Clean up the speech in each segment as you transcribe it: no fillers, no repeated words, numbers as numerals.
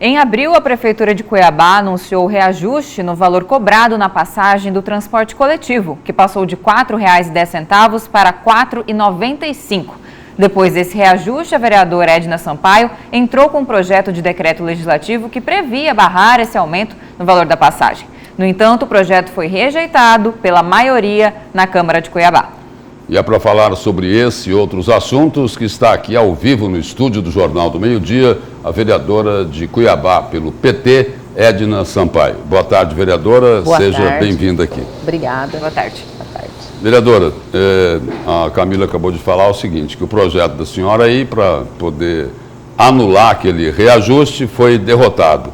Em abril, a Prefeitura de Cuiabá anunciou o reajuste no valor cobrado na passagem do transporte coletivo, que passou de R$ 4,10 para R$ 4,95. Depois desse reajuste, a vereadora Edna Sampaio entrou com um projeto de decreto legislativo que previa barrar esse aumento no valor da passagem. No entanto, o projeto foi rejeitado pela maioria na Câmara de Cuiabá. E é para falar sobre esse e outros assuntos que está aqui ao vivo no estúdio do Jornal do Meio-Dia, a vereadora de Cuiabá pelo PT, Edna Sampaio. Boa tarde, vereadora. Boa tarde. Seja bem-vinda aqui. Obrigada. Boa tarde. Boa tarde. Vereadora, a Camila acabou de falar o seguinte, que o projeto da senhora aí, para poder anular aquele reajuste, foi derrotado.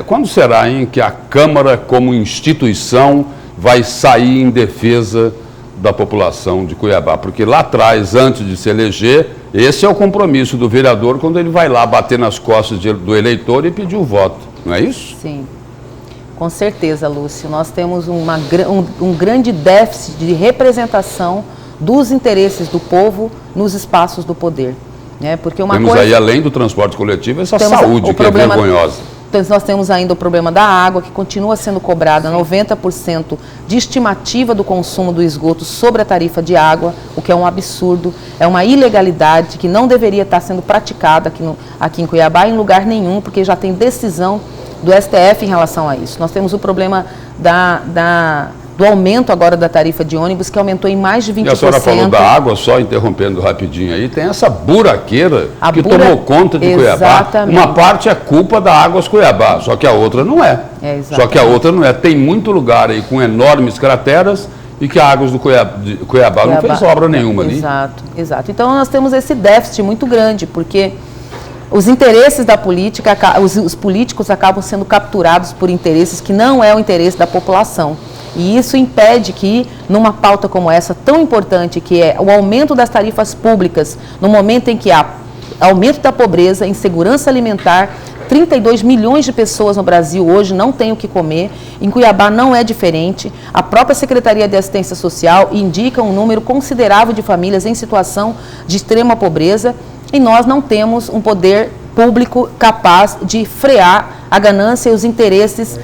Quando será, hein, que a Câmara, como instituição, vai sair em defesa da população de Cuiabá? Porque lá atrás, antes de se eleger, esse é o compromisso do vereador quando ele vai lá bater nas costas do eleitor e pedir o voto, não é isso? Sim, com certeza, Lúcio. Nós temos um grande déficit de representação dos interesses do povo nos espaços do poder. Né? Porque temos aí, além do transporte coletivo, essa saúde que é vergonhosa. Então, nós temos ainda o problema da água, que continua sendo cobrada 90% de estimativa do consumo do esgoto sobre a tarifa de água, o que é um absurdo, é uma ilegalidade que não deveria estar sendo praticada aqui em Cuiabá em lugar nenhum, porque já tem decisão do STF em relação a isso. Nós temos o problema do aumento agora da tarifa de ônibus, que aumentou em mais de 20%. E a senhora falou da água, só interrompendo rapidinho aí, tem essa buraqueira que tomou conta de Cuiabá. Uma parte é culpa da Águas Cuiabá, só que a outra não é. Só que a outra não é. Tem muito lugar aí com enormes crateras e que a Águas do Cuiabá não fez obra nenhuma ali. Exato. Então nós temos esse déficit muito grande, porque os interesses da política, os políticos acabam sendo capturados por interesses que não é o interesse da população. E isso impede que, numa pauta como essa, tão importante, que é o aumento das tarifas públicas, no momento em que há aumento da pobreza, insegurança alimentar, 32 milhões de pessoas no Brasil hoje não têm o que comer, em Cuiabá não é diferente. A própria Secretaria de Assistência Social indica um número considerável de famílias em situação de extrema pobreza e nós não temos um poder público capaz de frear a ganância e os interesses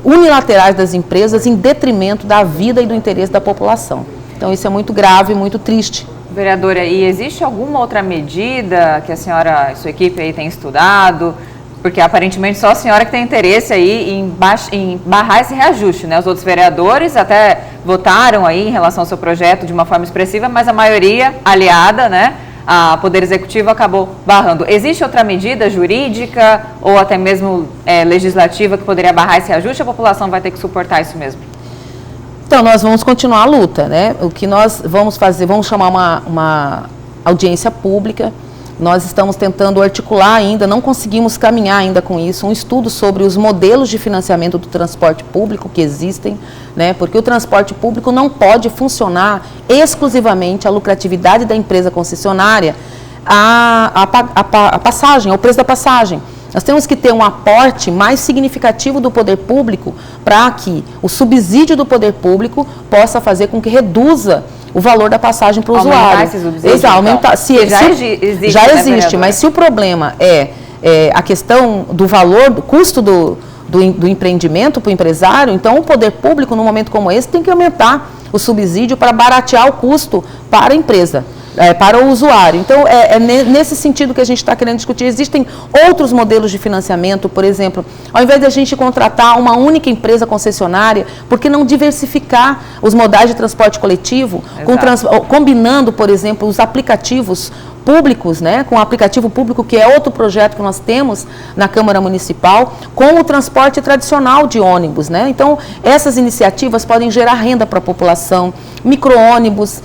unilaterais das empresas em detrimento da vida e do interesse da população. Então isso é muito grave, muito triste. Vereadora, e existe alguma outra medida que a senhora e sua equipe aí tem estudado? Porque aparentemente só a senhora que tem interesse aí em barrar esse reajuste, né? Os outros vereadores até votaram aí em relação ao seu projeto de uma forma expressiva, mas a maioria aliada, né, a Poder Executivo acabou barrando. Existe outra medida jurídica ou até mesmo legislativa que poderia barrar esse reajuste? A população vai ter que suportar isso mesmo? Então, nós vamos continuar a luta, né? O que nós vamos fazer, vamos chamar uma audiência pública. Nós estamos tentando articular ainda, não conseguimos caminhar ainda com isso, um estudo sobre os modelos de financiamento do transporte público que existem, né? Porque o transporte público não pode funcionar exclusivamente a lucratividade da empresa concessionária, a passagem, ao preço da passagem. Nós temos que ter um aporte mais significativo do poder público para que o subsídio do poder público possa fazer com que reduza o valor da passagem para o usuário. Aumentar, já existe, mas se o problema é a questão do valor, do custo do empreendimento para o empresário, então o poder público, num momento como esse, tem que aumentar o subsídio para baratear o custo para a empresa. Para o usuário. Então, nesse sentido que a gente está querendo discutir. Existem outros modelos de financiamento, por exemplo, ao invés de a gente contratar uma única empresa concessionária, por que não diversificar os modais de transporte coletivo, combinando, por exemplo, os aplicativos públicos, né, com o aplicativo público, que é outro projeto que nós temos na Câmara Municipal, com o transporte tradicional de ônibus, né? Então, essas iniciativas podem gerar renda para a população, micro-ônibus,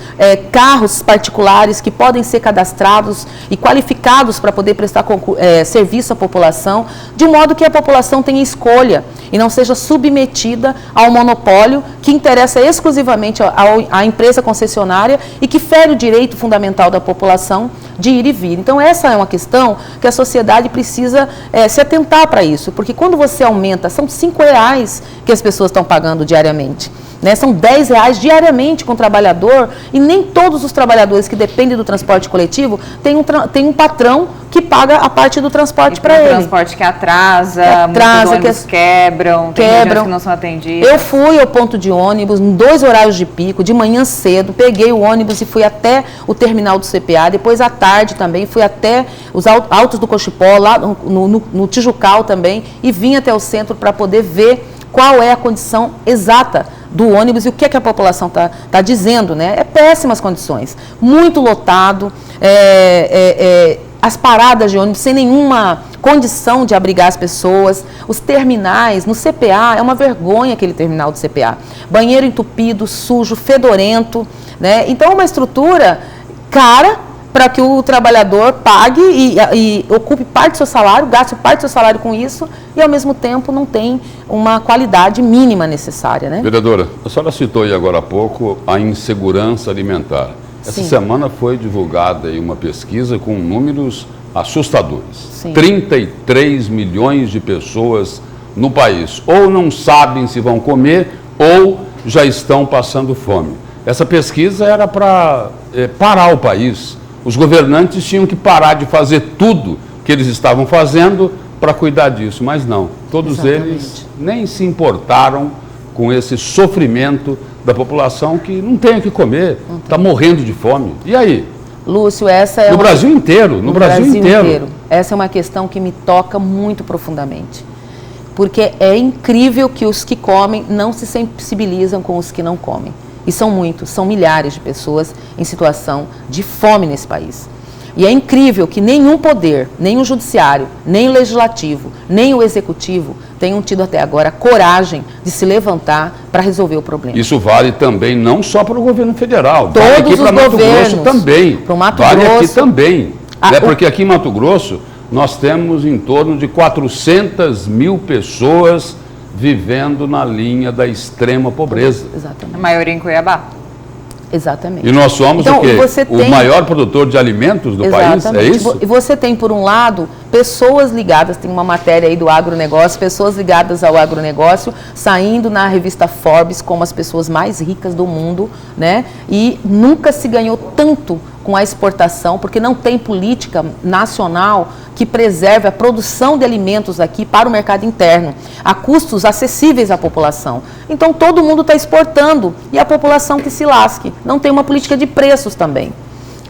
carros particulares que podem ser cadastrados e qualificados para poder prestar serviço à população, de modo que a população tenha escolha e não seja submetida ao monopólio que interessa exclusivamente à empresa concessionária e que fere o direito fundamental da população de ir e vir. Então, essa é uma questão que a sociedade precisa se atentar para isso, porque quando você aumenta, são R$5 que as pessoas estão pagando diariamente. Né? São R$10 diariamente com o trabalhador e nem todos os trabalhadores que dependem do transporte coletivo têm um patrão que paga a parte do transporte para ele. Transporte que atrasa, muitos ônibus quebram, tem regiões que não são atendidas. Eu fui ao ponto de ônibus em 2 horários de pico, de manhã cedo, peguei o ônibus e fui até o terminal do CPA, depois à tarde também fui até os Altos do Cochipó, lá no Tijucal também, e vim até o centro para poder ver qual é a condição exata do ônibus e o que é que a população tá dizendo, né? É péssimas condições, muito lotado, as paradas de ônibus sem nenhuma condição de abrigar as pessoas, os terminais, no CPA, é uma vergonha aquele terminal do CPA, banheiro entupido, sujo, fedorento, né? Então é uma estrutura cara para que o trabalhador pague e ocupe parte do seu salário, gaste parte do seu salário com isso e, ao mesmo tempo, não tem uma qualidade mínima necessária, né? Vereadora, a senhora citou aí agora há pouco a insegurança alimentar. Essa semana foi divulgada aí uma pesquisa com números assustadores. Sim. 33 milhões de pessoas no país ou não sabem se vão comer ou já estão passando fome. Essa pesquisa era para parar o país. Os governantes tinham que parar de fazer tudo que eles estavam fazendo para cuidar disso, mas não. Todos eles nem se importaram com esse sofrimento da população que não tem o que comer, está morrendo de fome. E aí? Lúcio, essa é no Brasil inteiro, no Brasil inteiro. Essa é uma questão que me toca muito profundamente. Porque é incrível que os que comem não se sensibilizam com os que não comem. E são muitos, são milhares de pessoas em situação de fome nesse país. E é incrível que nenhum poder, nem o judiciário, nem o legislativo, nem o executivo tenham tido até agora coragem de se levantar para resolver o problema. Isso vale também não só para o governo federal, todos vale aqui os para Mato Grosso também. Para o Mato vale Grosso, aqui também. Porque aqui em Mato Grosso nós temos em torno de 400 mil pessoas vivendo na linha da extrema pobreza. Exatamente. A maioria em Cuiabá. Exatamente. E nós somos então, o quê? O maior produtor de alimentos do país, é isso? E você tem, por um lado, pessoas ligadas, tem uma matéria aí do agronegócio, pessoas ligadas ao agronegócio, saindo na revista Forbes como as pessoas mais ricas do mundo, né? E nunca se ganhou tanto com a exportação, porque não tem política nacional que preserve a produção de alimentos aqui para o mercado interno, a custos acessíveis à população. Então, todo mundo está exportando e a população que se lasque. Não tem uma política de preços também.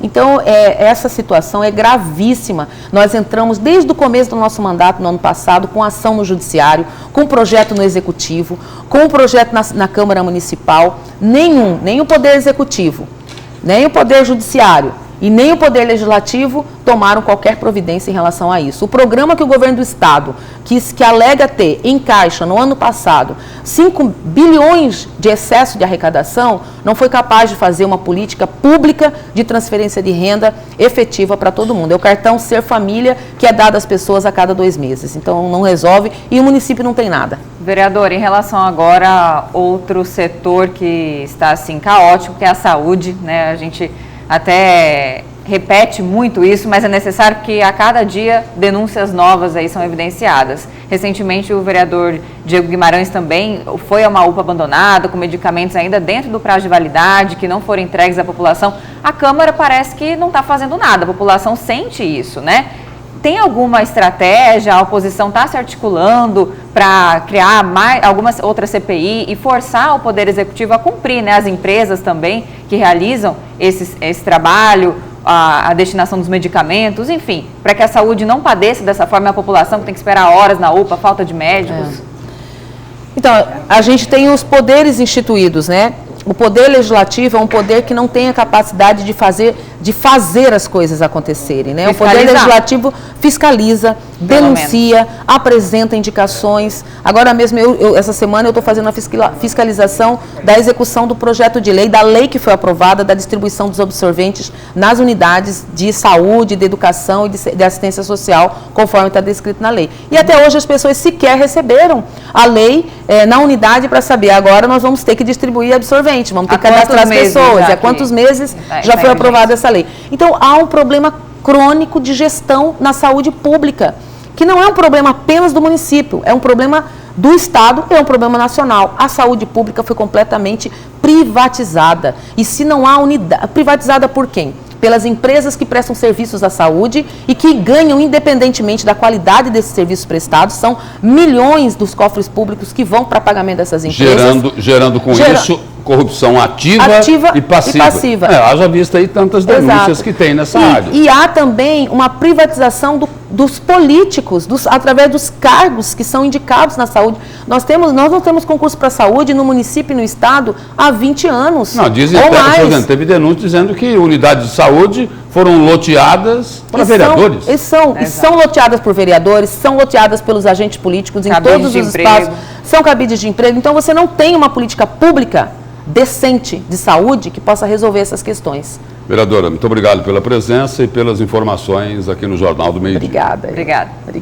Então, essa situação é gravíssima. Nós entramos desde o começo do nosso mandato, no ano passado, com ação no Judiciário, com um projeto no Executivo, com um projeto na Câmara Municipal. Nem o Poder Executivo, nem o Poder Judiciário e nem o Poder Legislativo tomaram qualquer providência em relação a isso. O programa que o governo do Estado, que alega ter em caixa no ano passado 5 bilhões de excesso de arrecadação, não foi capaz de fazer uma política pública de transferência de renda efetiva para todo mundo. É o cartão Ser Família que é dado às pessoas a cada 2 meses. Então não resolve e o município não tem nada. Vereador, em relação agora a outro setor que está assim caótico, que é a saúde, né? A gente até repete muito isso, mas é necessário que a cada dia denúncias novas aí são evidenciadas. Recentemente o vereador Diego Guimarães também foi a uma UPA abandonada, com medicamentos ainda dentro do prazo de validade, que não foram entregues à população. A Câmara parece que não está fazendo nada, a população sente isso, né? Tem alguma estratégia, a oposição está se articulando para criar algumas outras CPI e forçar o Poder Executivo a cumprir, né, as empresas também que realizam esse trabalho, a destinação dos medicamentos, enfim, para que a saúde não padeça dessa forma, a população que tem que esperar horas na UPA, falta de médicos? Então, a gente tem os poderes instituídos, né? O poder legislativo é um poder que não tem a capacidade de fazer as coisas acontecerem, né? O poder legislativo fiscaliza, denuncia, apresenta indicações. Agora mesmo, essa semana eu estou fazendo a fiscalização da execução do projeto de lei, da lei que foi aprovada, da distribuição dos absorventes nas unidades de saúde, de educação e de assistência social, conforme está descrito na lei. E até hoje as pessoas sequer receberam a lei na unidade para saber, agora nós vamos ter que distribuir absorvente, vamos ter que cadastrar as pessoas. E há quantos meses já foi aprovada essa lei? Então, há um problema crônico de gestão na saúde pública, que não é um problema apenas do município, é um problema do Estado, é um problema nacional. A saúde pública foi completamente privatizada. E se não há unidade... Privatizada por quem? Pelas empresas que prestam serviços à saúde e que ganham independentemente da qualidade desses serviços prestados. São milhões dos cofres públicos que vão para pagamento dessas empresas. Gerando com isso corrupção ativa e passiva. Haja vista aí tantas denúncias que tem nessa área. E há também uma privatização dos políticos, através dos cargos que são indicados na saúde. Nós não temos concurso para a saúde no município e no estado há 20 anos. Não, dizem até, por exemplo, teve denúncia dizendo que unidades de saúde foram loteadas para vereadores. São loteadas por vereadores, são loteadas pelos agentes políticos em todos os espaços. São cabides de emprego. Então você não tem uma política pública decente de saúde que possa resolver essas questões. Vereadora, muito obrigado pela presença e pelas informações aqui no Jornal do Meio-Dia. Obrigada. Obrigada.